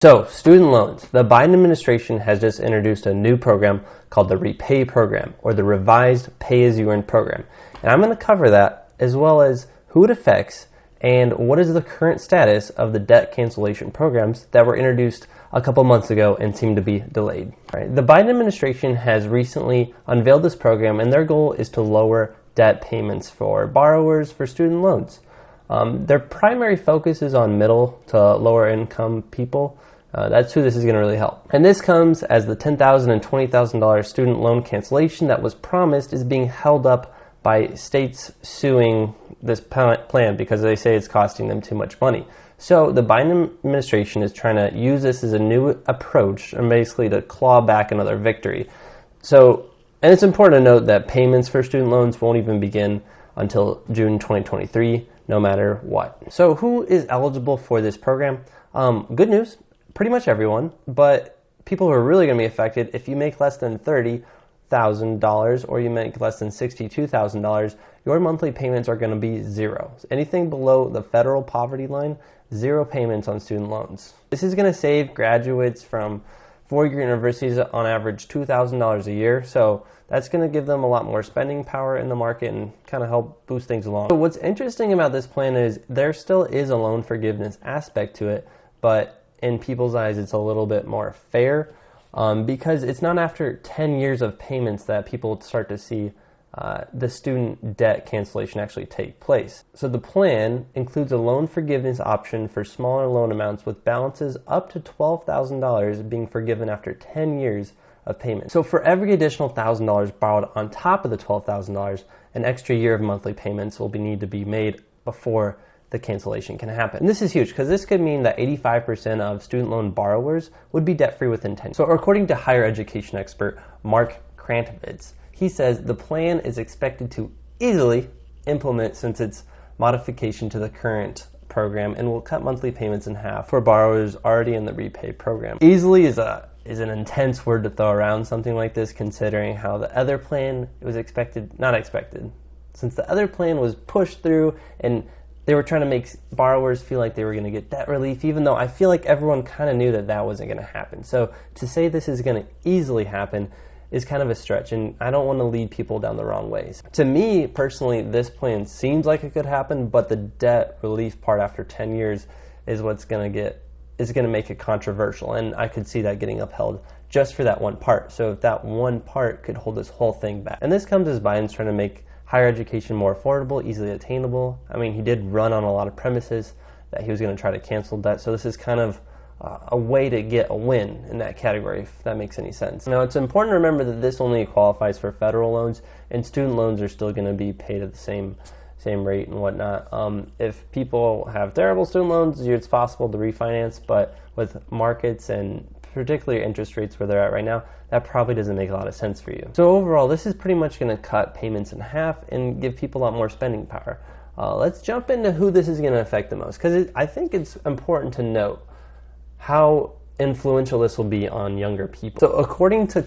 So, student loans. The Biden administration has just introduced a new program called the Repay program, or the revised pay-as-you-earn program. And I'm going to cover that, as well as who it affects and what is the current status of the debt cancellation programs that were introduced a couple months ago and seem to be delayed. All right. The Biden administration has recently unveiled this program, and their goal is to lower debt payments for borrowers for student loans. Their primary focus is on middle to lower income people. That's who this is going to really help. And this comes as the $10,000 and $20,000 student loan cancellation that was promised is being held up by states suing this plan because they say it's costing them too much money. So the Biden administration is trying to use this as a new approach and basically to claw back another victory. So, and it's important to note that payments for student loans won't even begin until June 2023, no matter what. So who is eligible for this program? Good news, pretty much everyone, but people who are really going to be affected, if you make less than $30,000 or you make less than $62,000, your monthly payments are going to be zero. Anything below the federal poverty line, zero payments on student loans. This is going to save graduates from four-year universities on average $2,000 a year, so that's going to give them a lot more spending power in the market and kind of help boost things along. So what's interesting about this plan is there still is a loan forgiveness aspect to it, but in people's eyes it's a little bit more fair because it's not after 10 years of payments that people start to see the student debt cancellation actually take place. So the plan includes a loan forgiveness option for smaller loan amounts with balances up to $12,000 being forgiven after 10 years of payment. So for every additional $1,000 borrowed on top of the $12,000, an extra year of monthly payments will need to be made before the cancellation can happen. And this is huge because this could mean that 85% of student loan borrowers would be debt-free within 10 years. So according to higher education expert Mark Krantovitz, he says the plan is expected to easily implement since it's modification to the current program and will cut monthly payments in half for borrowers already in the Repay program. Easily is an intense word to throw around something like this, considering how the other plan was not expected. Since the other plan was pushed through and they were trying to make borrowers feel like they were going to get debt relief, even though I feel like everyone kind of knew that that wasn't going to happen. So to say this is going to easily happen is kind of a stretch, and I don't want to lead people down the wrong ways. To me, personally, this plan seems like it could happen, but the debt relief part after 10 years is what's going to make it controversial, and I could see that getting upheld just for that one part. So if that one part could hold this whole thing back. And this comes as Biden's trying to make higher education more affordable, easily attainable. I mean, he did run on a lot of premises that he was going to try to cancel debt, so this is kind of a way to get a win in that category, if that makes any sense. Now, it's important to remember that this only qualifies for federal loans, and student loans are still going to be paid at the same rate and whatnot. If people have terrible student loans, it's possible to refinance, but with markets and particularly interest rates where they're at right now, that probably doesn't make a lot of sense for you. So overall, this is pretty much going to cut payments in half and give people a lot more spending power. Let's jump into who this is going to affect the most, because I think it's important to note how influential this will be on younger people. So according to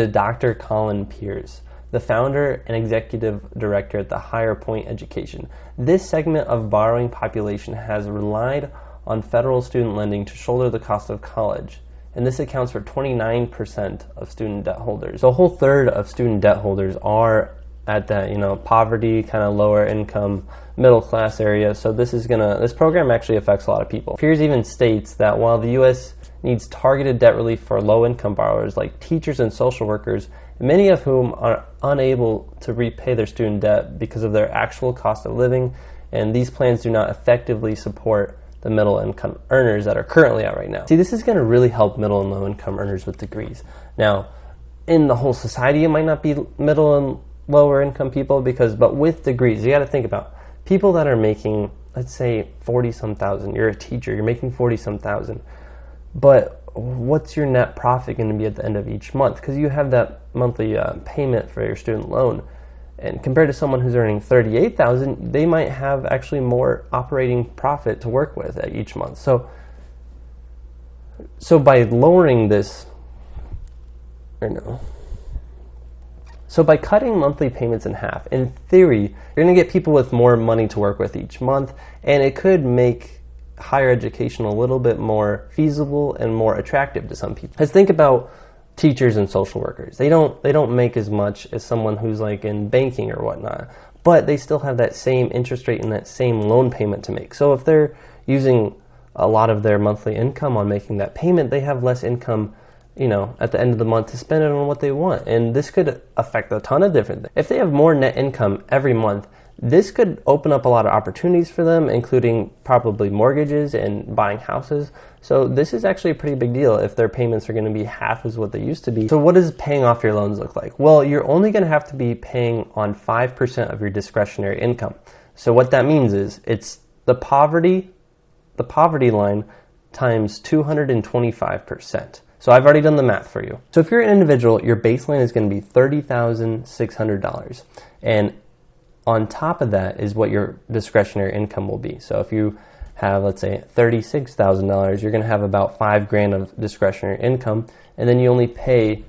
Dr. Colin Pierce, the founder and executive director at the Higher Point Education, this segment of borrowing population has relied on federal student lending to shoulder the cost of college, and this accounts for 29% of student debt holders. So a whole third of student debt holders are at that, poverty, kind of lower income, middle class area. So this program actually affects a lot of people. Pierce even states that while the U.S. needs targeted debt relief for low income borrowers like teachers and social workers, many of whom are unable to repay their student debt because of their actual cost of living, and these plans do not effectively support the middle income earners that are currently out right now. See, this is going to really help middle and low income earners with degrees. Now, in the whole society, it might not be middle and lower income people but with degrees, you got to think about people that are making, let's say, 40-some thousand. You're a teacher, you're making 40-some thousand, but what's your net profit going to be at the end of each month? Because you have that monthly payment for your student loan. And compared to someone who's earning $38,000, they might have actually more operating profit to work with at each month. So by lowering this, so by cutting monthly payments in half, in theory, you're going to get people with more money to work with each month, and it could make higher education a little bit more feasible and more attractive to some people. Let's think about teachers and social workers. They don't make as much as someone who's like in banking or whatnot, but they still have that same interest rate and that same loan payment to make. So if they're using a lot of their monthly income on making that payment, they have less income, at the end of the month to spend it on what they want. And this could affect a ton of different things. If they have more net income every month, this could open up a lot of opportunities for them, including probably mortgages and buying houses. So this is actually a pretty big deal if their payments are going to be half as what they used to be. So what does paying off your loans look like? Well, you're only going to have to be paying on 5% of your discretionary income. So what that means is it's the poverty line times 225%. So I've already done the math for you. So if you're an individual, your baseline is going to be $30,600. And on top of that is what your discretionary income will be. So if you have, let's say, $36,000, you're going to have about $5,000 of discretionary income, and then you only pay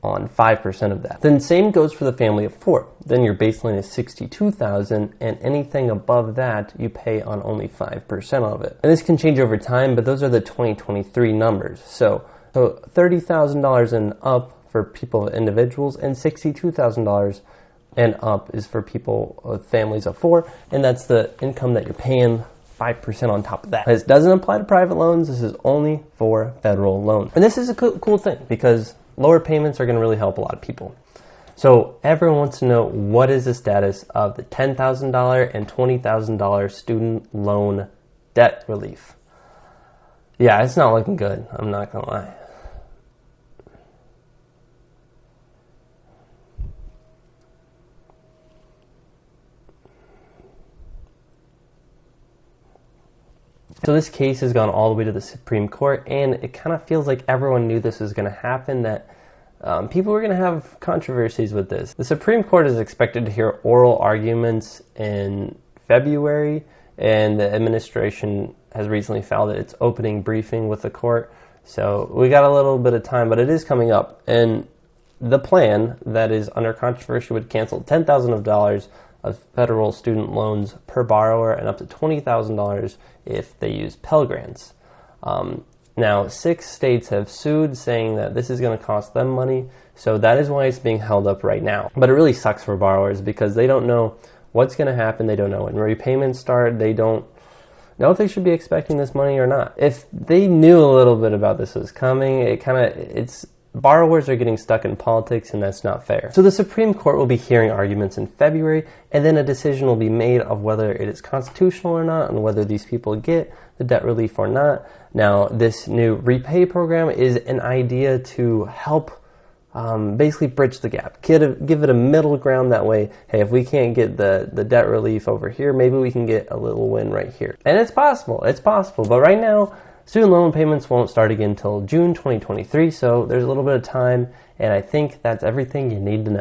on 5% of that. Then same goes for the family of 4. Then your baseline is $62,000, and anything above that you pay on only 5% of it. And this can change over time, but those are the 2023 numbers. So $30,000 and up for people, individuals, and $62,000 and up is for people with families of 4, and that's the income that you're paying 5% on top of that. This doesn't apply to private loans. This is only for federal loans. And this is a cool thing because lower payments are going to really help a lot of people. So everyone wants to know, what is the status of the $10,000 and $20,000 student loan debt relief? Yeah, it's not looking good. I'm not going to lie. So this case has gone all the way to the Supreme Court, and it kind of feels like everyone knew this was going to happen, that people were going to have controversies with this. The Supreme Court is expected to hear oral arguments in February, and the administration has recently filed its opening briefing with the court. So we got a little bit of time, but it is coming up. And the plan that is under controversy would cancel $10,000 of federal student loans per borrower and up to $20,000 if they use Pell Grants. Now, 6 states have sued, saying that this is going to cost them money, so that is why it's being held up right now. But it really sucks for borrowers because they don't know what's going to happen. They don't know when repayments start. They don't know if they should be expecting this money or not. If they knew a little bit about this was coming, borrowers are getting stuck in politics, and that's not fair. So the Supreme Court will be hearing arguments in February, and then a decision will be made of whether it is constitutional or not, and whether these people get the debt relief or not. Now, this new repay program is an idea to help basically bridge the gap, give it a middle ground. That way, hey, if we can't get the debt relief over here, maybe we can get a little win right here. And it's possible, but right now, student loan payments won't start again until June 2023, so there's a little bit of time, and I think that's everything you need to know.